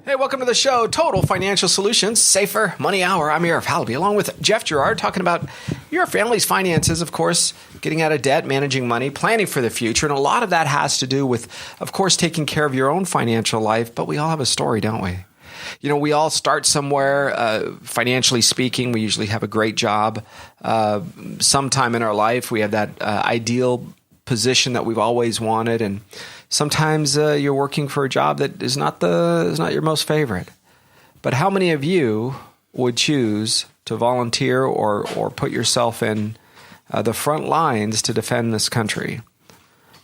Hey, welcome to the show, Total Financial Solutions, Safer Money Hour. I'm Arif Halaby, along with Jeff Gerard, talking about your family's finances, of course, getting out of debt, managing money, planning for the future. And a lot of that has to do with, of course, taking care of your own financial life. But we all have a story, don't we? You know, we all start somewhere, financially speaking. We usually have a great job. Sometime in our life, we have that ideal position that we've always wanted, and sometimes you're working for a job that is not your most favorite. But how many of you would choose to volunteer or put yourself in the front lines to defend this country?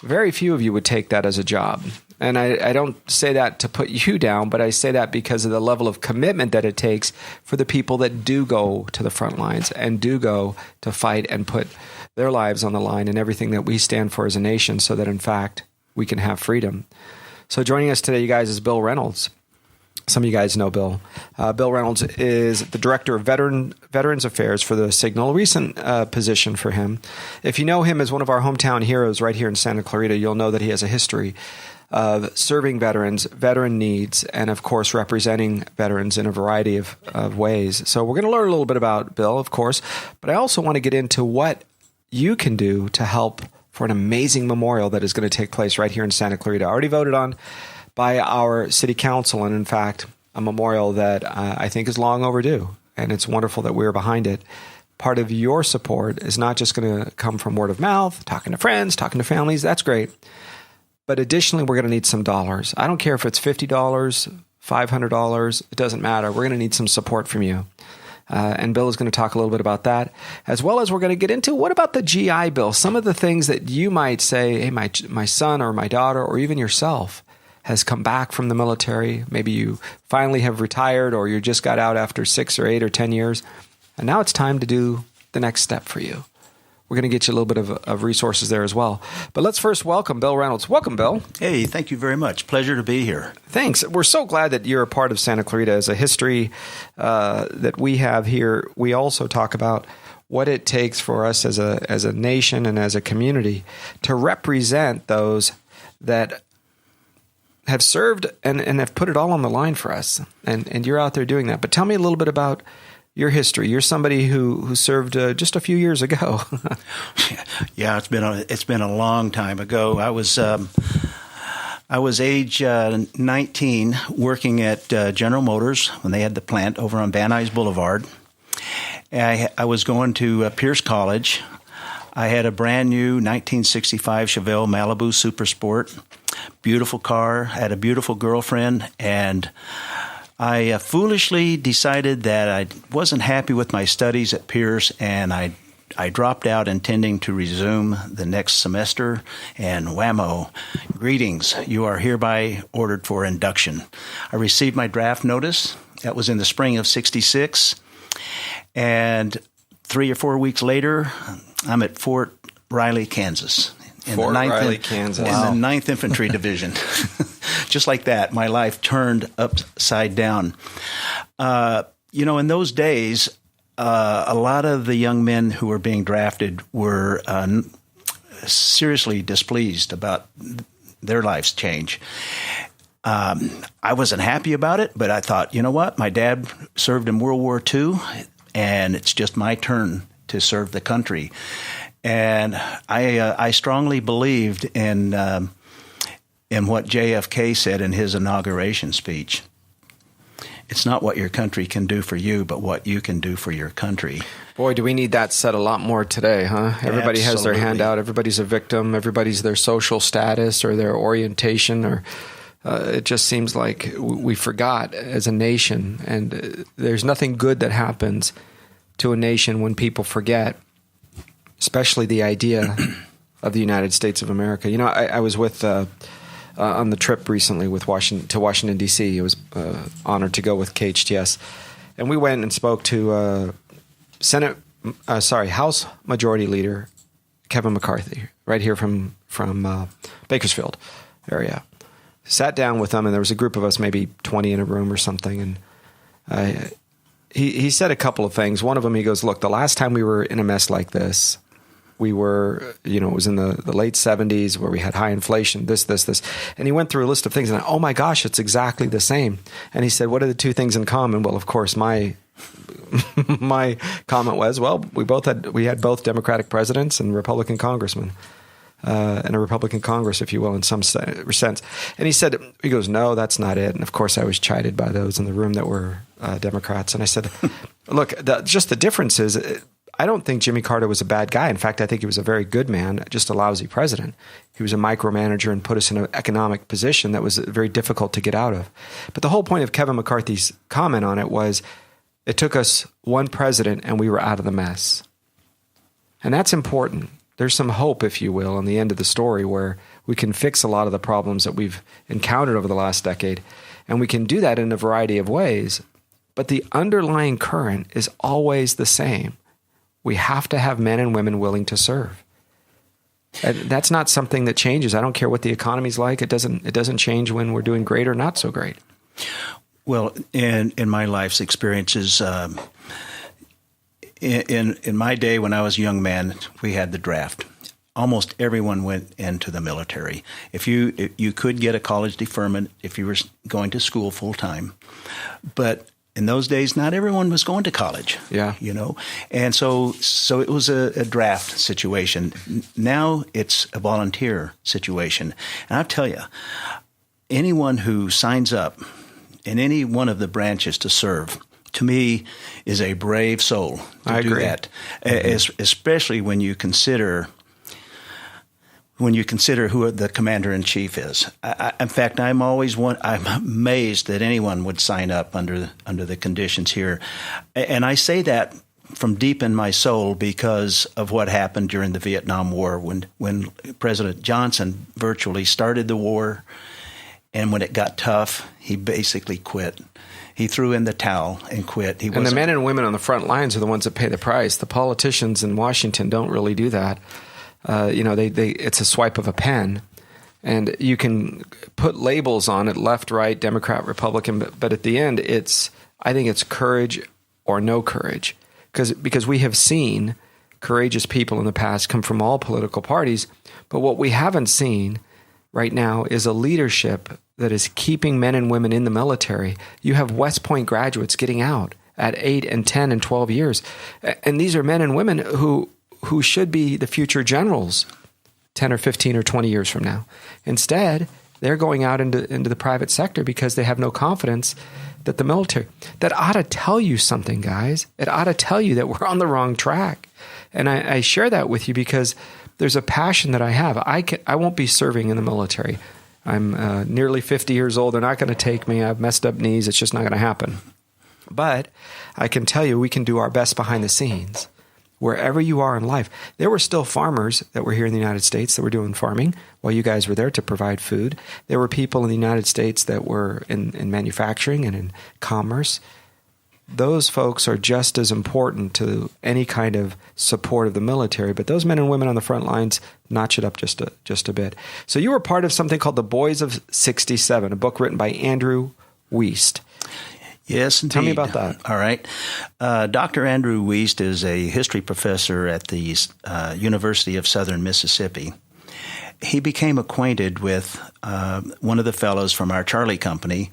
Very few of you would take that as a job. And I don't say that to put you down, but I say that because of the level of commitment that it takes for the people that do go to the front lines and do go to fight and put their lives on the line and everything that we stand for as a nation so that, in fact, we can have freedom. So joining us today, you guys, is Bill Reynolds. Some of you guys know Bill. Bill Reynolds is the Director of Veterans Affairs for the Signal, a recent position for him. If you know him as one of our hometown heroes right here in Santa Clarita, you'll know that he has a history of serving veterans, veteran needs, and, of course, representing veterans in a variety of ways. So we're going to learn a little bit about Bill, of course, but I also want to get into what you can do to help for an amazing memorial that is going to take place right here in Santa Clarita. Already voted on by our city council, and in fact, a memorial that I think is long overdue, and it's wonderful that we're behind it. Part of your support is not just going to come from word of mouth, talking to friends, talking to families. That's great. But additionally, we're going to need some dollars. I don't care if it's $50, $500. It doesn't matter. We're going to need some support from you. And Bill is going to talk a little bit about that, as well as we're going to get into what about the GI Bill? Some of the things that you might say, hey, my son or my daughter or even yourself has come back from the military. Maybe you finally have retired or you just got out after 6 or 8 or 10 years. And now it's time to do the next step for you. We're going to get you a little bit of resources there as well. But let's first welcome Bill Reynolds. Welcome, Bill. Hey, thank you very much. Pleasure to be here. Thanks. We're so glad that you're a part of Santa Clarita. As a history that we have here, we also talk about what it takes for us as a nation and as a community to represent those that have served and have put it all on the line for us. And you're out there doing that. But tell me a little bit about your history. You're somebody who served just a few years ago. Yeah, it's been a long time ago. I was age 19, working at General Motors when they had the plant over on Van Nuys Boulevard. I was going to Pierce College. I had a brand new 1965 Chevelle Malibu Super Sport, beautiful car. Had a beautiful girlfriend, and I foolishly decided that I wasn't happy with my studies at Pierce, and I dropped out intending to resume the next semester, and whammo, greetings, you are hereby ordered for induction. I received my draft notice. That was in the spring of '66, and 3 or 4 weeks later, I'm at Fort Riley, Kansas. Fort Riley, Kansas. In the 9th Infantry Division. Just like that, my life turned upside down. In those days, a lot of the young men who were being drafted were seriously displeased about their life's change. I wasn't happy about it, but I thought, you know what? My dad served in World War II, and it's just my turn to serve the country. And I strongly believed in what JFK said in his inauguration speech. It's not what your country can do for you, but what you can do for your country. Boy, do we need that said a lot more today, huh? Everybody has their hand out. Everybody's a victim. Everybody's their social status or their orientation, or it just seems like we forgot as a nation. And there's nothing good that happens to a nation when people forget, especially the idea of the United States of America. You know, I was with on the trip recently with Washington, D.C. I was honored to go with KHTS. And we went and spoke to House Majority Leader Kevin McCarthy, right here from Bakersfield area. Sat down with them, and there was a group of us, maybe 20 in a room or something, and he said a couple of things. One of them, he goes, look, the last time we were in a mess like this we were, it was in the late 70s where we had high inflation, this. And he went through a list of things and, oh my gosh, it's exactly the same. And he said, what are the two things in common? Well, of course, my comment was, well, we had both Democratic presidents and Republican congressmen. And a Republican Congress, if you will, in some sense. And he goes, no, that's not it. And of course, I was chided by those in the room that were Democrats. And I said, look, just the difference is, I don't think Jimmy Carter was a bad guy. In fact, I think he was a very good man, just a lousy president. He was a micromanager and put us in an economic position that was very difficult to get out of. But the whole point of Kevin McCarthy's comment on it was, it took us one president and we were out of the mess. And that's important. There's some hope, if you will, on the end of the story where we can fix a lot of the problems that we've encountered over the last decade. And we can do that in a variety of ways. But the underlying current is always the same. We have to have men and women willing to serve. And that's not something that changes. I don't care what the economy's like. It doesn't change when we're doing great or not so great. Well, in my life's experiences, in my day when I was a young man, we had the draft. Almost everyone went into the military. If you could get a college deferment if you were going to school full time, but in those days, not everyone was going to college. Yeah, and so it was a draft situation. Now it's a volunteer situation, and I'll tell you, anyone who signs up in any one of the branches to serve, to me, is a brave soul to do that. Especially when you consider who the commander-in-chief is. In fact, I'm amazed that anyone would sign up under the conditions here. And I say that from deep in my soul because of what happened during the Vietnam War when President Johnson virtually started the war, and when it got tough, he basically quit. He threw in the towel and quit. And the men and women on the front lines are the ones that pay the price. The politicians in Washington don't really do that. It's a swipe of a pen, and you can put labels on it, left, right, Democrat, Republican, but at the end, I think it's courage or no courage, because we have seen courageous people in the past come from all political parties, but what we haven't seen right now is a leadership that is keeping men and women in the military. You have West Point graduates getting out at 8 and 10 and 12 years, and these are men and women who should be the future generals 10 or 15 or 20 years from now. Instead, they're going out into the private sector because they have no confidence that the military. That ought to tell you something, guys. It ought to tell you that we're on the wrong track. And I share that with you because there's a passion that I have. I won't be serving in the military. I'm nearly 50 years old. They're not going to take me. I have messed up knees. It's just not going to happen. But I can tell you we can do our best behind the scenes. Wherever you are in life. There were still farmers that were here in the United States that were doing farming while you guys were there to provide food. There were people in the United States that were in manufacturing and in commerce. Those folks are just as important to any kind of support of the military, but those men and women on the front lines notch it up just a bit. So you were part of something called The Boys of 67, a book written by Andrew Wiest. Yes, indeed. Tell me about that. All right. Dr. Andrew Wiest is a history professor at the University of Southern Mississippi. He became acquainted with one of the fellows from our Charlie Company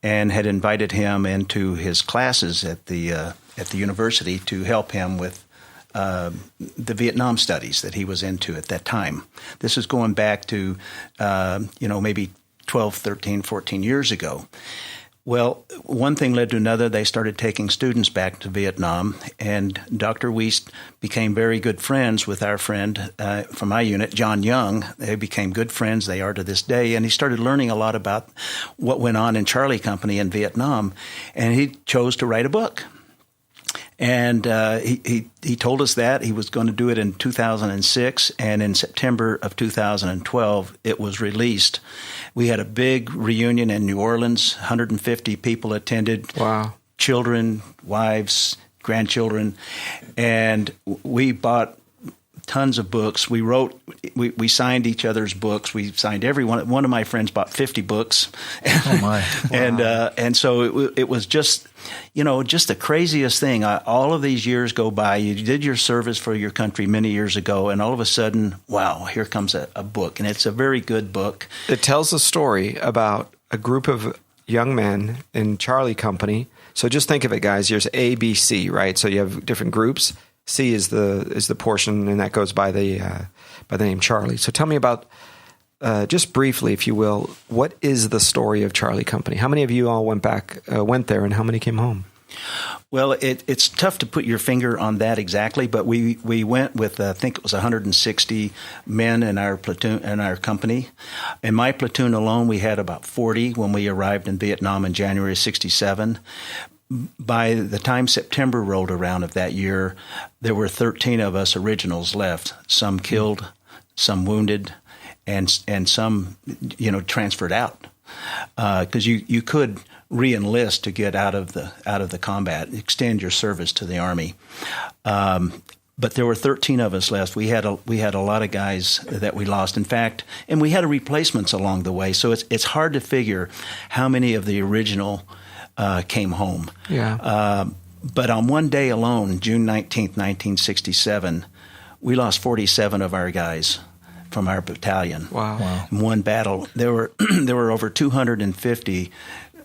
and had invited him into his classes at the university to help him with the Vietnam studies that he was into at that time. This is going back to, maybe 12, 13, 14 years ago. Well, one thing led to another. They started taking students back to Vietnam, and Dr. Wiest became very good friends with our friend from my unit, John Young. They became good friends. They are to this day, and he started learning a lot about what went on in Charlie Company in Vietnam, and he chose to write a book. And he told us that he was going to do it in 2006, and in September of 2012, it was released. We had a big reunion in New Orleans. 150 people attended. Wow. Children, wives, grandchildren. And we bought tons of books. We signed each other's books. We signed everyone. One of my friends bought 50 books. Oh my! Wow. And so it was just, just the craziest thing. All of these years go by. You did your service for your country many years ago, and all of a sudden, wow, here comes a book, and it's a very good book. It tells a story about a group of young men in Charlie Company. So just think of it, guys. There's A, B, C, right? So you have different groups. C is the portion, and that goes by the name Charlie. So tell me about, just briefly, if you will, what is the story of Charlie Company? How many of you all went there, and how many came home? Well, it's tough to put your finger on that exactly, but we went with, I think it was 160 men in our platoon, in our company. In my platoon alone, we had about 40 when we arrived in Vietnam in January of 1967. By the time September rolled around of that year, there were 13 of us originals left, some killed, some wounded, and some, transferred out. Because you could re-enlist to get out of the combat, extend your service to the Army. But there were 13 of us left. We had a lot of guys that we lost. In fact, and we had replacements along the way. So it's hard to figure how many of the original came home. Yeah. But on one day alone, June 19th, 1967, we lost 47 of our guys from our battalion. Wow. In one battle, there were over 250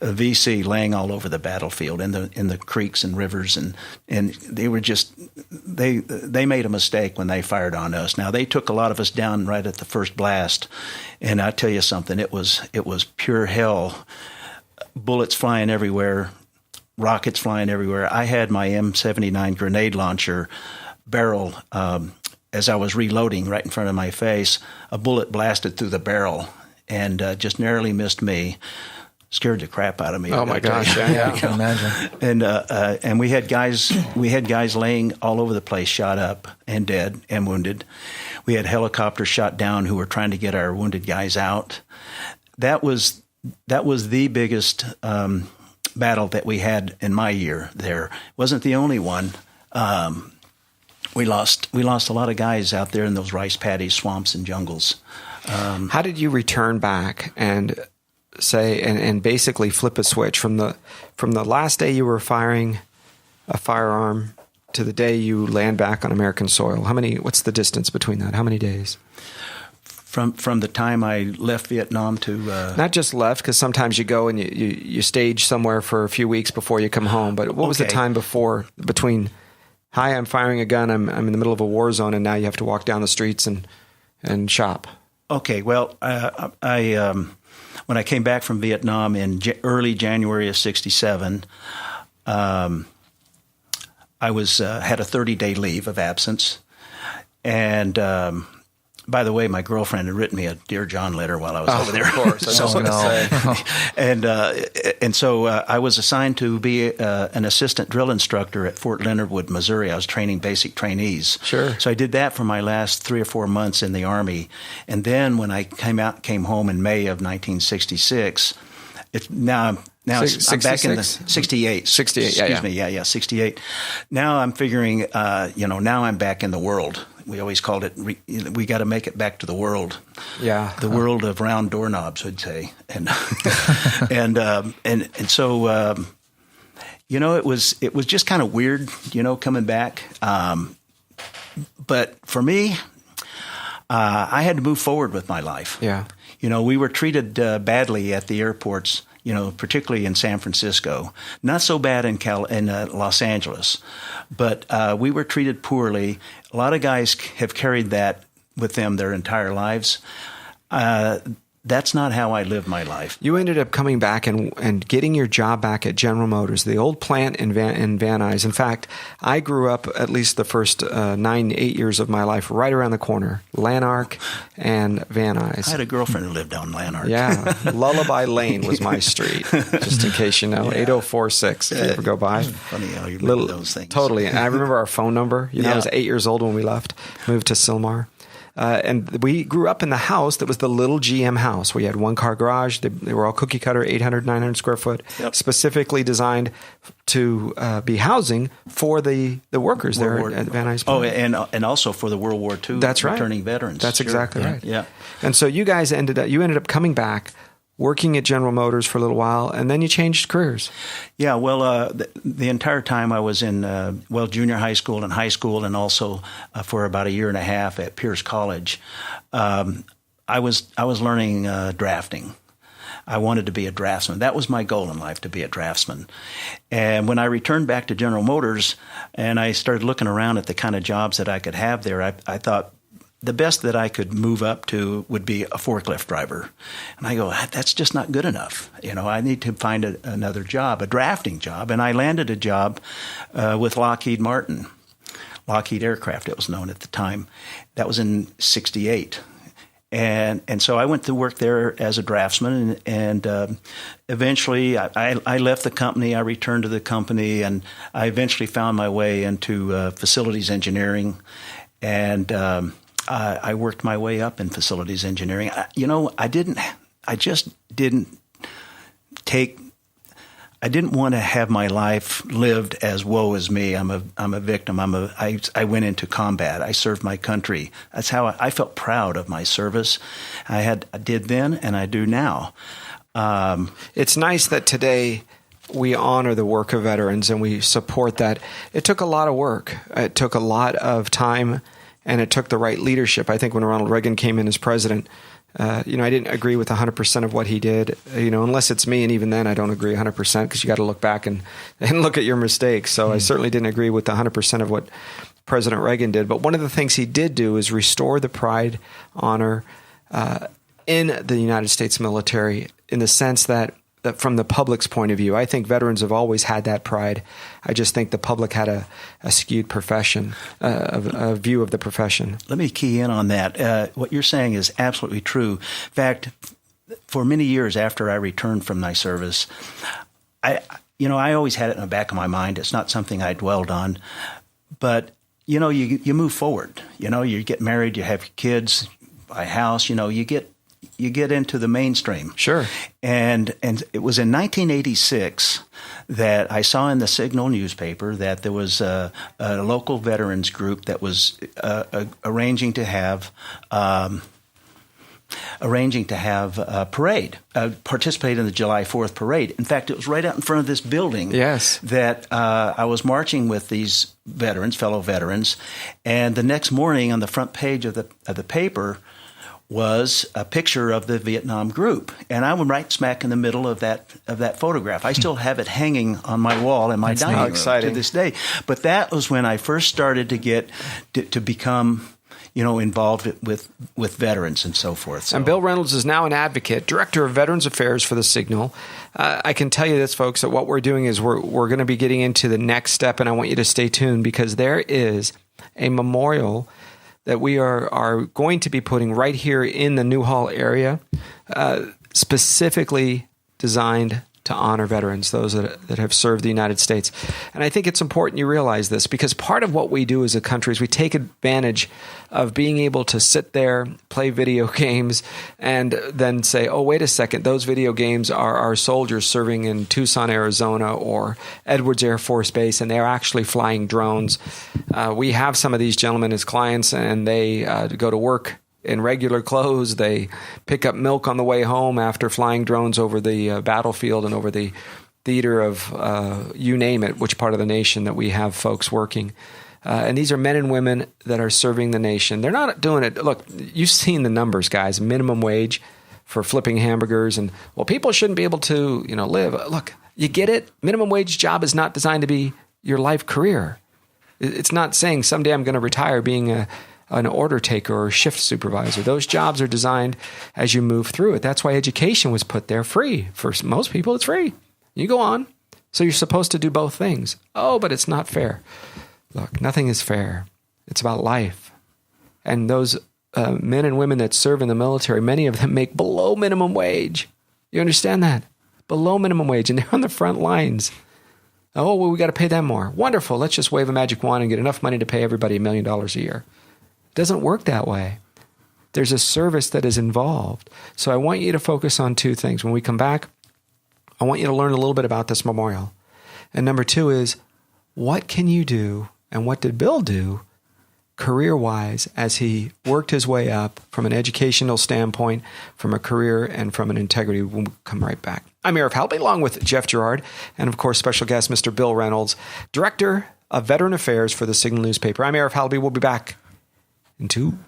VC laying all over the battlefield in the creeks and rivers, and they were just they made a mistake when they fired on us. Now they took a lot of us down right at the first blast, and I tell you something, it was pure hell. Bullets flying everywhere, rockets flying everywhere. I had my M79 grenade launcher barrel. As I was reloading right in front of my face, a bullet blasted through the barrel and just narrowly missed me. Scared the crap out of me. Oh my gosh! Yeah, I can imagine. And we had guys laying all over the place, shot up and dead and wounded. We had helicopters shot down who were trying to get our wounded guys out. That was the biggest battle that we had in my year. There it wasn't the only one. We lost a lot of guys out there in those rice paddies, swamps, and jungles. How did you return back and say and basically flip a switch from the last day you were firing a firearm to the day you land back on American soil? What's the distance between that? How many days? From the time I left Vietnam to not just left, because sometimes you go and you stage somewhere for a few weeks before you come home. But what was the time between? Hi, I'm firing a gun. I'm in the middle of a war zone, and now you have to walk down the streets and shop. Okay, well, I when I came back from Vietnam in early January of 1967, I had a 30-day leave of absence, and by the way, my girlfriend had written me a Dear John letter while I was over there. Of course, I was going to say. And so I was assigned to be an assistant drill instructor at Fort Leonard Wood, Missouri. I was training basic trainees. Sure. So I did that for my last 3 or 4 months in the Army. And then when I came home in May of 1966, I'm back in the 68. 68, Excuse me, 68. Now I'm figuring, now I'm back in the world. We always called it, we got to make it back to the world. Yeah. The world of round doorknobs, I'd say. And so, it was just kind of weird, coming back. But for me, I had to move forward with my life. Yeah. We were treated badly at the airports, particularly in San Francisco. Not so bad in Los Angeles, but we were treated poorly. A lot of guys have carried that with them their entire lives. That's not how I lived my life. You ended up coming back and getting your job back at General Motors, the old plant in Van Nuys. In fact, I grew up at least the first 8 years of my life right around the corner, Lanark and Van Nuys. I had a girlfriend who lived down Lanark. Yeah. Lullaby Lane was my street, just in case you know. Yeah. 8046, if you ever go by. Funny how you remember those things. Totally. And I remember our phone number. I was 8 years old when we left, moved to Sylmar. And we grew up in the house that was the little GM house. We had one-car garage. They were all cookie-cutter, 800, 900 square foot, specifically designed to be housing for the workers there at Van Nuys. Oh, and also for the World War II returning veterans. That's exactly right. Yeah. And so you guys ended up coming back, working at General Motors for a little while, and then you changed careers. Yeah, well, the entire time I was in, junior high school and high school, and also for about a year and a half at Pierce College, I was learning drafting. I wanted to be a draftsman. That was my goal in life, to be a draftsman. And when I returned back to General Motors and I started looking around at the kind of jobs that I could have there, I thought the best that I could move up to would be a forklift driver. And I go, that's just not good enough. I need to find another job, a drafting job. And I landed a job with Lockheed Martin, Lockheed Aircraft, it was known at the time. That was in '68. And so I went to work there as a draftsman, and eventually I left the company. I returned to the company, and I eventually found my way into facilities engineering, and I worked my way up in facilities engineering. I didn't want to have my life lived as woe is me. I'm a victim. I went into combat. I served my country. That's how I felt proud of my service. I did then, and I do now. It's nice that today we honor the work of veterans and we support that. It took a lot of work. It took a lot of time, and it took the right leadership. I think when Ronald Reagan came in as president, I didn't agree with 100% of what he did, unless it's me. And even then, I don't agree 100% because you got to look back and look at your mistakes. So I certainly didn't agree with 100% of what President Reagan did. But one of the things he did do is restore the pride, honor in the United States military, in the sense that from the public's point of view, I think veterans have always had that pride. I just think the public had a skewed profession, a view of the profession. Let me key in on that. What you're saying is absolutely true. In fact, for many years after I returned from my service, I always had it in the back of my mind. It's not something I dwelled on, but you move forward. You get married, you have kids, buy a house. You get into the mainstream. Sure. And it was in 1986 that I saw in the Signal newspaper that there was a local veterans group that was arranging to have a parade, participate in the July 4th parade. In fact, it was right out in front of this building. Yes. That I was marching with these fellow veterans, and the next morning on the front page of the paper was a picture of the Vietnam group, and I'm right smack in the middle of that photograph. I still have it hanging on my wall in my dining room to this day. But that was when I first started to become involved with veterans and so forth. So. And Bill Reynolds is now an advocate, director of Veterans Affairs for the Signal. I can tell you this, folks, that what we're doing is we're going to be getting into the next step, and I want you to stay tuned because there is a memorial that we are going to be putting right here in the Newhall area, specifically designed to honor veterans, those that have served the United States. And I think it's important you realize this because part of what we do as a country is we take advantage of being able to sit there, play video games, and then say, oh, wait a second, those video games are our soldiers serving in Tucson, Arizona, or Edwards Air Force Base, and they're actually flying drones. We have some of these gentlemen as clients, and they go to work in regular clothes. They pick up milk on the way home after flying drones over the battlefield and over the theater of you name it, which part of the nation that we have folks working. And these are men and women that are serving the nation. They're not doing it. Look, you've seen the numbers, guys. Minimum wage for flipping hamburgers. And, well, people shouldn't be able to, live. Look, you get it? Minimum wage job is not designed to be your life career. It's not saying someday I'm going to retire being an order taker or a shift supervisor. Those jobs are designed as you move through it. That's why education was put there free. For most people, it's free. You go on. So you're supposed to do both things. Oh, but it's not fair. Look, nothing is fair. It's about life. And those men and women that serve in the military, many of them make below minimum wage. You understand that? Below minimum wage. And they're on the front lines. Oh, well, we got to pay them more. Wonderful. Let's just wave a magic wand and get enough money to pay everybody $1 million a year. It doesn't work that way. There's a service that is involved. So I want you to focus on two things. When we come back, I want you to learn a little bit about this memorial. And number two is, what can you do, and what did Bill do career-wise as he worked his way up from an educational standpoint, from a career, and from an integrity? We'll come right back. I'm Arif Halaby, along with Jeff Gerard, and of course, special guest, Mr. Bill Reynolds, Director of Veteran Affairs for the Signal newspaper. I'm Arif Halaby. We'll be back in 2